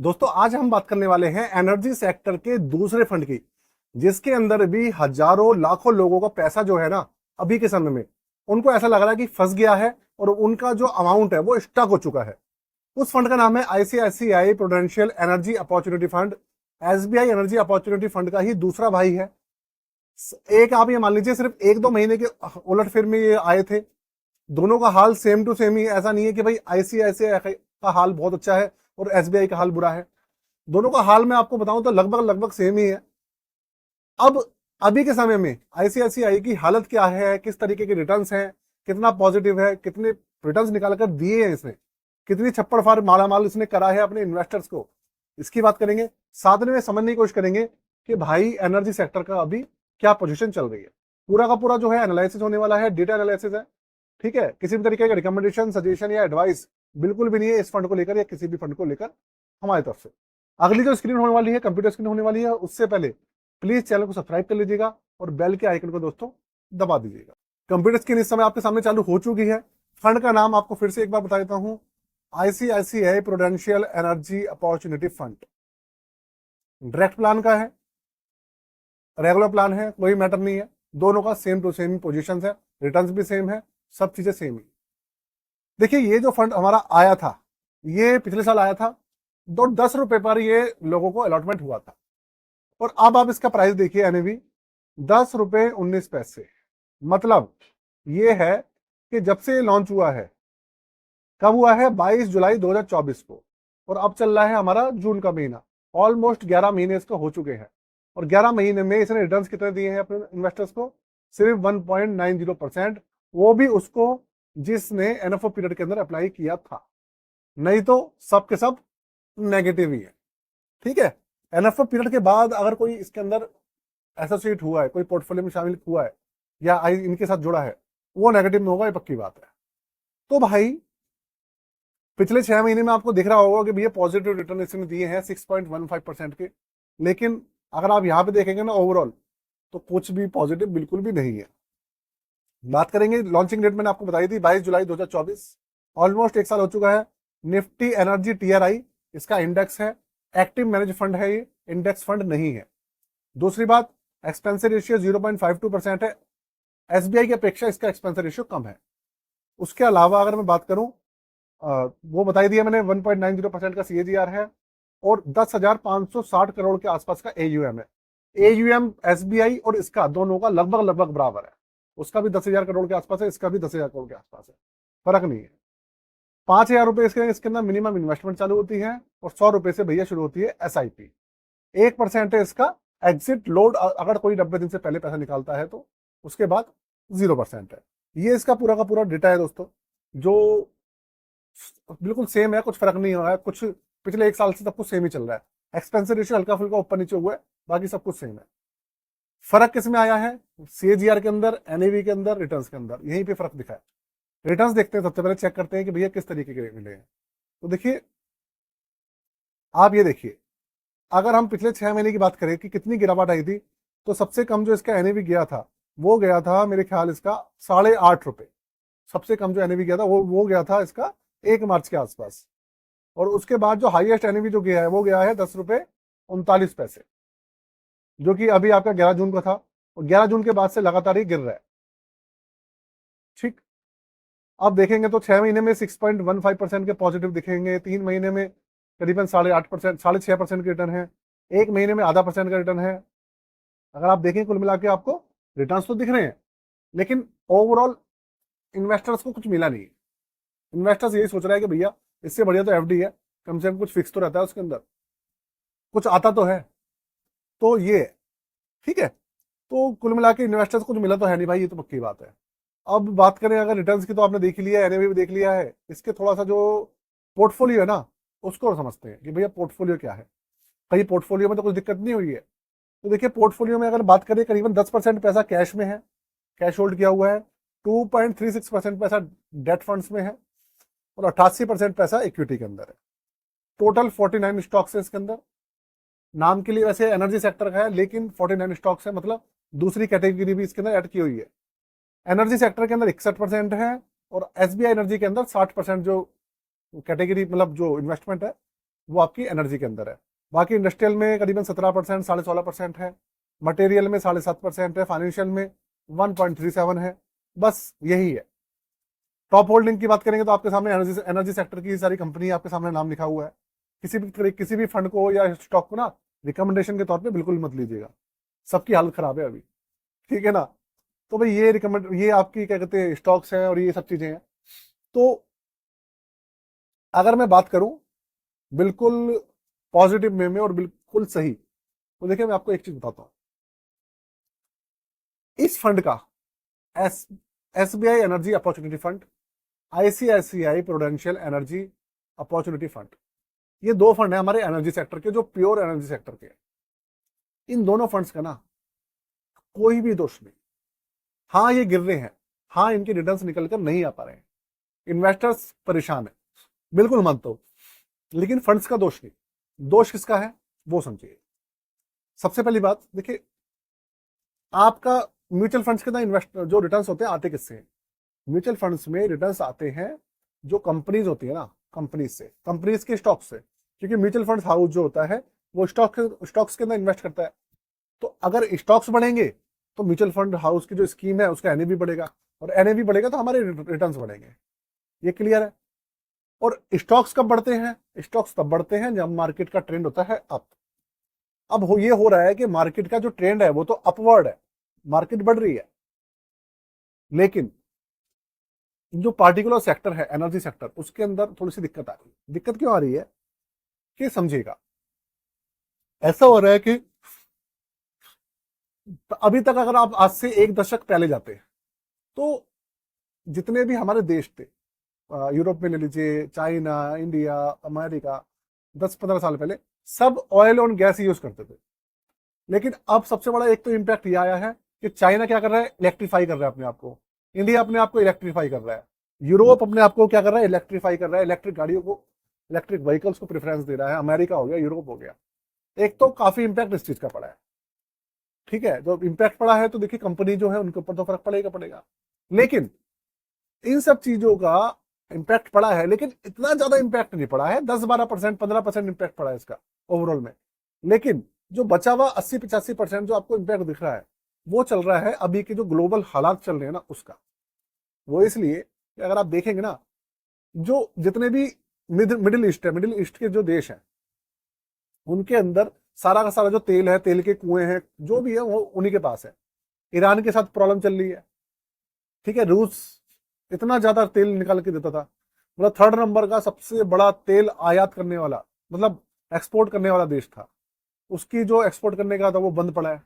दोस्तों आज हम बात करने वाले हैं एनर्जी सेक्टर के दूसरे फंड की, जिसके अंदर भी हजारों लाखों लोगों का पैसा जो है ना, अभी के समय में उनको ऐसा लग रहा है कि फंस गया है और उनका जो अमाउंट है वो स्टक हो चुका है। उस फंड का नाम है ICICI prudential energy opportunity fund. SBI energy opportunity fund का ही दूसरा भाई है। एक आप ये मान लीजिए सिर्फ एक दो महीने के उलट फिर में ये आए थे। दोनों का हाल सेम टू सेम ही, ऐसा नहीं है कि भाई आईसीआईसीआई का हाल बहुत अच्छा है और एसबीआई का हाल बुरा है। दोनों का हाल मैं आपको बताऊं तो लगभग लगभग सेम ही है। अब अभी के समय में आईसीआईसीआई की हालत क्या है, किस तरीके के रिटर्न्स हैं, कितना पॉजिटिव है, कितने रिटर्न्स निकाल कर दिए हैं इसने, कितनी छप्पड़ फाड़ मालामाल इसने करा है अपने इन्वेस्टर्स को, इसकी बात करेंगे। साथ में समझने की कोशिश करेंगे कि भाई एनर्जी सेक्टर का अभी क्या पोजीशन चल रही है। पूरा का पूरा जो है एनालिसिस होने वाला है, डेटा एनालिसिस है। ठीक है, किसी भी तरीके का रिकमेंडेशन, सजेशन या एडवाइस बिल्कुल भी नहीं है इस फंड को लेकर या किसी भी फंड को लेकर हमारी तरफ से। अगली जो स्क्रीन होने वाली है, कंप्यूटर स्क्रीन होने वाली है, उससे पहले प्लीज चैनल को सब्सक्राइब कर लीजिएगा और बेल के आइकन को दोस्तों दबा दीजिएगा। कंप्यूटर स्क्रीन इस समय आपके सामने चालू हो चुकी है। फंड का नाम आपको फिर से एक बार बता देता हूं, ICICI prudential energy opportunity fund. Direct plan का है, रेगुलर प्लान है, कोई मैटर नहीं है। दोनों का सेम टू सेम पोजीशन है, रिटर्न्स भी सेम है, सब चीजें सेम ही। देखिए ये जो फंड हमारा आया था, ये पिछले साल आया था, तो 10 रुपए पर ये लोगों को अलॉटमेंट हुआ था। और अब आप इसका प्राइस देखिए, एनएवी 10 रुपए 19 पैसे। मतलब ये है कि जब से लॉन्च हुआ है, कब हुआ है, 22 जुलाई 2024 को, और अब चल रहा है हमारा जून का महीना। ऑलमोस्ट 11 महीने इसको हो चुके हैं और 11 महीने में इसने रिटर्न्स कितने दिए हैं अपने इन्वेस्टर्स को? सिर्फ 1.90%, वो भी उसको जिसने एनएफओ पीरियड के अंदर अप्लाई किया था, नहीं तो सब के सब नेगेटिव ही है। ठीक है, एनएफओ पीरियड के बाद अगर कोई इसके अंदर एसोसिएट हुआ है, कोई पोर्टफोलियो में शामिल हुआ है या इनके साथ जुड़ा है, वो नेगेटिव में होगा, ये पक्की बात है। तो भाई पिछले 6 महीने में आपको दिख रहा होगा कि भैया पॉजिटिव रिटर्न इसने दिए हैं 6.15% के, लेकिन अगर आप यहां पे देखेंगे ना ओवरऑल, तो कुछ भी पॉजिटिव बिल्कुल भी नहीं है। बात करेंगे लॉन्चिंग डेट, मैंने आपको बताई थी 22 जुलाई 2024। ऑलमोस्ट एक साल हो चुका है। निफ्टी एनर्जी टीआरआई इसका इंडेक्स है, एक्टिव मैनेज फंड है, ये इंडेक्स फंड नहीं है। दूसरी बात, एक्सपेंसिव रेशियो 0.52% है। एसबीआई की अपेक्षा इसका एक्सपेंसिव रेशियो कम है। उसके अलावा अगर मैं बात करूं, वो बताई दिया मैंने, 1.90% का सीएजीआर है और 10,560 करोड़ के आसपास का एयूएम है। एयूएम एसबीआई और इसका दोनों का लगभग लगभग बराबर है। उसका भी 10,000 करोड़ के आसपास है, इसका भी 10,000 करोड़ के आसपास है, फर्क नहीं है। 5,000 रुपए इसके अंदर मिनिमम इन्वेस्टमेंट चालू होती है और 100 रुपए से भैया शुरू होती है एसआईपी। 1% है इसका एग्जिट लोड, अगर कोई 90 दिन से पहले पैसा निकालता है तो। उसके बाद 0% है। ये इसका पूरा का पूरा डेटा है दोस्तों, जो बिल्कुल सेम है, कुछ फर्क नहीं हुआ है। कुछ पिछले एक साल से सब कुछ सेम ही चल रहा है। एक्सपेंसिव रेशियो हल्का फुल्का ऊपर नीचे हुआ है, बाकी सब कुछ सेम है। फर्क किस में आया है? सीएजीआर के अंदर, एनएवी के अंदर, रिटर्न्स के अंदर, यहीं पे फर्क दिखा है। रिटर्न्स देखते हैं, सबसे पहले चेक करते हैं कि भैया किस तरीके के मिले हैं। तो देखिए, आप ये देखिए, अगर हम पिछले 6 महीने की बात करें कि कितनी गिरावट आई थी, तो सबसे कम जो इसका एनएवी गया था वो गया था मेरे ख्याल इसका 8.5 रुपए। सबसे कम जो एनएवी गया था वो गया था इसका 1 मार्च के आसपास। और उसके बाद जो हाईएस्ट एनएवी जो गया है वो गया है 10 रुपए 39 पैसे, जो कि अभी आपका 11 जून का था, और 11 जून के बाद से लगातार ही गिर रहा है। ठीक, अब देखेंगे तो 6 महीने में 6.15% के पॉजिटिव दिखेंगे, 3 महीने में करीबन 8.5%, 6.5% के रिटर्न है, 1 महीने में ½ % का रिटर्न है। अगर आप देखें कुल मिला के आपको रिटर्न्स तो दिख रहे हैं, लेकिन ओवरऑल इन्वेस्टर्स को कुछ मिला नहीं। इन्वेस्टर्स यही सोच रहा है कि भैया इससे बढ़िया तो एफडी है, कम से कम कुछ फिक्स तो रहता है उसके अंदर, कुछ आता तो है। तो ये ठीक है, तो कुल मिला के इन्वेस्टर्स को कुछ मिला तो है नहीं भाई, ये तो पक्की बात है। अब बात करें अगर रिटर्न्स की, तो आपने देख लिया है, एनएवी भी देख लिया है, इसके थोड़ा सा जो पोर्टफोलियो है ना, उसको समझते हैं कि भैया पोर्टफोलियो क्या है। कहीं पोर्टफोलियो में तो कुछ दिक्कत नहीं हुई है। तो देखिए, पोर्टफोलियो में अगर बात करें, करीबन 10% पैसा कैश में है, कैश होल्ड किया हुआ है। 2.36% पैसा डेट फंड्स में है और 88% पैसा इक्विटी के अंदर है। टोटल 49 स्टॉक्स है इसके अंदर। नाम के लिए वैसे एनर्जी सेक्टर का है, लेकिन 49 स्टॉक्स है, मतलब दूसरी कैटेगरी भी इसके अंदर ऐड की हुई है। एनर्जी सेक्टर के अंदर 61% है और एसबीआई एनर्जी के अंदर 60% जो कैटेगरी, मतलब जो इन्वेस्टमेंट है, वो आपकी एनर्जी के अंदर है। बाकी इंडस्ट्रियल में करीबन 17%, 16.5% है, मटेरियल में 7.5% है, फाइनेंशियल में 1.37 है, बस यही है। टॉप होल्डिंग की बात करेंगे तो आपके सामने एनर्जी सेक्टर की सारी कंपनी आपके सामने नाम लिखा हुआ है। किसी भी फंड को या स्टॉक को ना रिकमेंडेशन के तौर पे बिल्कुल मत लीजिएगा, सबकी हालत खराब है अभी, ठीक है ना। तो भाई ये आपकी क्या कहते हैं स्टॉक्स हैं और ये सब चीजें हैं। तो अगर मैं बात करूं बिल्कुल पॉजिटिव वे में और बिल्कुल सही, तो देखिए मैं आपको एक चीज बताता हूं। इस फंड का SBI energy opportunity fund, ICICI prudential energy opportunity fund, ये दो फंड है हमारे एनर्जी सेक्टर के, जो प्योर एनर्जी सेक्टर के हैं। इन दोनों फंड्स का ना कोई भी दोष नहीं। हाँ ये गिर रहे हैं, हाँ इनके रिटर्न्स निकल कर नहीं आ पा रहे हैं, इन्वेस्टर्स परेशान है, बिल्कुल मानता हूं, लेकिन फंड्स का दोष नहीं। दोष किसका है वो समझिए। सबसे पहली बात देखिए, आपका म्यूचुअल फंड्स के ना इन्वेस्ट जो रिटर्न्स होते हैं आते किससे हैं? म्यूचुअल फंड्स में रिटर्न्स आते हैं जो कंपनीज होती है ना, कंपनीज के स्टॉक्स से, क्योंकि म्यूचुअल फंड्स हाउस जो होता है वो स्टॉक्स के अंदर इन्वेस्ट करता है। तो अगर स्टॉक्स बढ़ेंगे तो म्यूचुअल फंड हाउस की जो स्कीम है उसका एनएवी बढ़ेगा, और एनएवी बढ़ेगा तो हमारे रिटर्न्स बढ़ेंगे। ये क्लियर है। और स्टॉक्स कब बढ़ते हैं? स्टॉक्स तब बढ़ते हैं जब मार्केट का ट्रेंड होता है अप। अब ये हो रहा है कि मार्केट का जो ट्रेंड है वो तो अपवर्ड है, मार्केट बढ़ रही है, लेकिन जो पार्टिकुलर सेक्टर है एनर्जी सेक्टर, उसके अंदर थोड़ी सी दिक्कत आ रही है। दिक्कत क्यों आ रही है कि समझिएगा, ऐसा हो रहा है कि अभी तक अगर आप आज से एक दशक पहले जाते हैं तो जितने भी हमारे देश थे, यूरोप में ले लीजिए, चाइना, इंडिया, अमेरिका, 10-15 साल पहले सब ऑयल और गैस यूज करते थे। लेकिन अब सबसे बड़ा एक तो इम्पैक्ट ये आया है कि चाइना क्या कर रहा है, इलेक्ट्रीफाई कर रहा है अपने आप को, इंडिया अपने आप को इलेक्ट्रीफाई कर रहा है, यूरोप अपने आप को क्या कर रहा है, इलेक्ट्रीफाई कर रहा है, इलेक्ट्रिक गाड़ियों को, इलेक्ट्रिक व्हीकल्स को प्रेफरेंस दे रहा है। अमेरिका हो गया, यूरोप हो गया। एक तो काफी इंपैक्ट इस चीज का पड़ा है, ठीक है। जो इंपैक्ट पड़ा है तो देखिए कंपनी जो है उनके ऊपर तो फर्क पड़ेगा पड़ेगा, लेकिन इन सब चीजों का इंपैक्ट पड़ा है, लेकिन इतना ज्यादा इंपैक्ट नहीं पड़ा है। 10-12%, 15% इंपैक्ट पड़ा है इसका ओवरऑल में। लेकिन जो बचा हुआ 80-85% जो आपको इंपैक्ट दिख रहा है वो चल रहा है अभी के जो ग्लोबल हालात चल रहे हैं ना उसका। वो इसलिए कि अगर आप देखेंगे ना, जो जितने भी मिडिल ईस्ट है, मिडिल ईस्ट के जो देश हैं उनके अंदर सारा का सारा जो तेल है, तेल के कुएं हैं, जो भी है वो उन्हीं के पास है। ईरान के साथ प्रॉब्लम चल रही है, ठीक है। रूस इतना ज्यादा तेल निकाल के देता था, मतलब 3rd नंबर का सबसे बड़ा तेल आयात करने वाला, मतलब एक्सपोर्ट करने वाला देश था। उसकी जो एक्सपोर्ट करने का था वो बंद पड़ा है।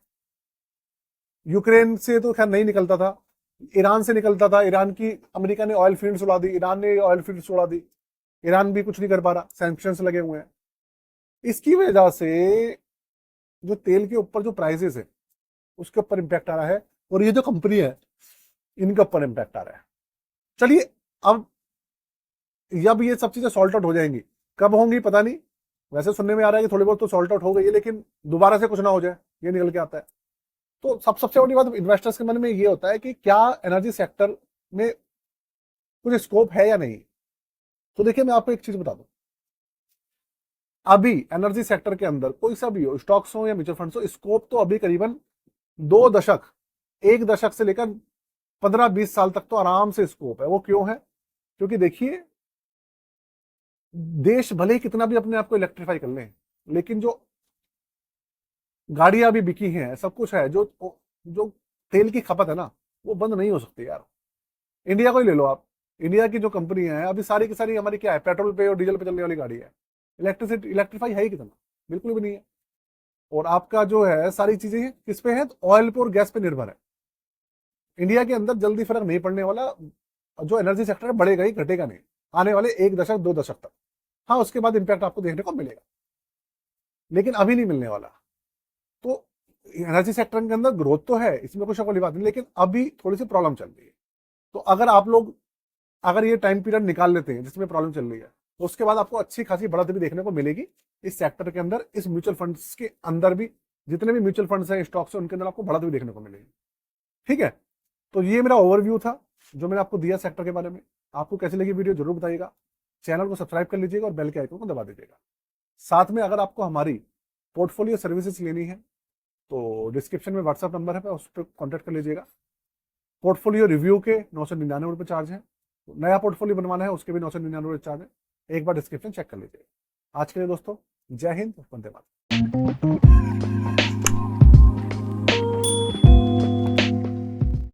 यूक्रेन से तो खैर नहीं निकलता था, ईरान से निकलता था। ईरान की अमेरिका ने ऑयल फील्ड्स उड़ा दी, ईरान ने ऑयल फील्ड्स उड़ा दी, ईरान भी कुछ नहीं कर पा रहा, सैंक्शंस लगे हुए हैं। इसकी वजह से जो तेल के ऊपर जो प्राइसेस है उसके ऊपर इंपैक्ट आ रहा है, और ये जो कंपनी है इनके ऊपर इंपैक्ट आ रहा है। चलिए, अब ये सब चीजें सॉल्ट आउट हो जाएंगी, कब होंगी पता नहीं। वैसे सुनने में आ रहा है कि थोड़ी बहुत तो सॉल्ट आउट हो गई है, लेकिन दोबारा से कुछ ना हो जाए, ये निकल के आता है। तो सबसे बड़ी बात इन्वेस्टर्स के मन में ये होता है कि क्या एनर्जी सेक्टर में कुछ स्कोप है या नहीं। तो देखिए मैं आपको एक चीज बता दूं, अभी एनर्जी सेक्टर के अंदर कोई सा भी हो, स्टॉक्स हो या म्यूचुअल फंड्स हो, स्कोप तो अभी करीबन 2 दशक, 1 दशक से लेकर 15-20 साल तक तो आराम से स्कोप है। वो क्यों है? क्योंकि देखिए, देश भले ही कितना भी अपने आप को इलेक्ट्रीफाई कर लें, लेकिन जो गाड़ियां भी बिकी हैं, सब कुछ है, जो जो तेल की खपत है ना वो बंद नहीं हो सकती यार। इंडिया को ही ले लो आप, इंडिया की जो कंपनियां हैं अभी सारी की सारी हमारी क्या है, पेट्रोल पे और डीजल पे चलने वाली गाड़ी है। इलेक्ट्रिफाई है ही कितना? बिल्कुल भी नहीं है। और आपका जो है सारी चीजें किस पे है, ऑयल पे और गैस पे निर्भर है। इंडिया के अंदर जल्दी फर्क नहीं पड़ने वाला, जो एनर्जी सेक्टर है बढ़ेगा ही, घटेगा नहीं आने वाले 1 दशक 2 दशक तक। हाँ उसके बाद इंपैक्ट आपको देखने को मिलेगा, लेकिन अभी नहीं मिलने वाला। तो एनर्जी सेक्टर के अंदर ग्रोथ तो है, इसमें कुछ वाली बात नहीं, लेकिन अभी थोड़ी सी प्रॉब्लम चल रही है। तो अगर आप लोग अगर ये टाइम पीरियड निकाल लेते हैं जिसमें प्रॉब्लम चल रही है, तो उसके बाद आपको अच्छी खासी बढ़त भी देखने को मिलेगी इस सेक्टर के अंदर, इस म्यूचुअल फंड्स के अंदर भी। जितने भी म्यूचुअल फंड्स हैं, स्टॉक्स हैं, उनके अंदर आपको बढ़त भी देखने को मिलेगी, ठीक है। तो ये मेरा ओवरव्यू था जो मैंने आपको दिया सेक्टर के बारे में। आपको कैसी लगी वीडियो जरूर बताइएगा। चैनल को सब्सक्राइब कर लीजिएगा और बेल के आइकन को दबा दीजिएगा। साथ में अगर आपको हमारी पोर्टफोलियो सर्विसेज लेनी है तो डिस्क्रिप्शन में व्हाट्सएप नंबर है, पे उस पर कॉन्टैक्ट कर लीजिएगा। पोर्टफोलियो रिव्यू के 999 चार्ज है, नया पोर्टफोलियो बनवाना है उसके भी 999 चार्ज है। एक बार डिस्क्रिप्शन चेक कर लीजिएगा। आज के लिए दोस्तों जय हिंद, वंदे मातरम।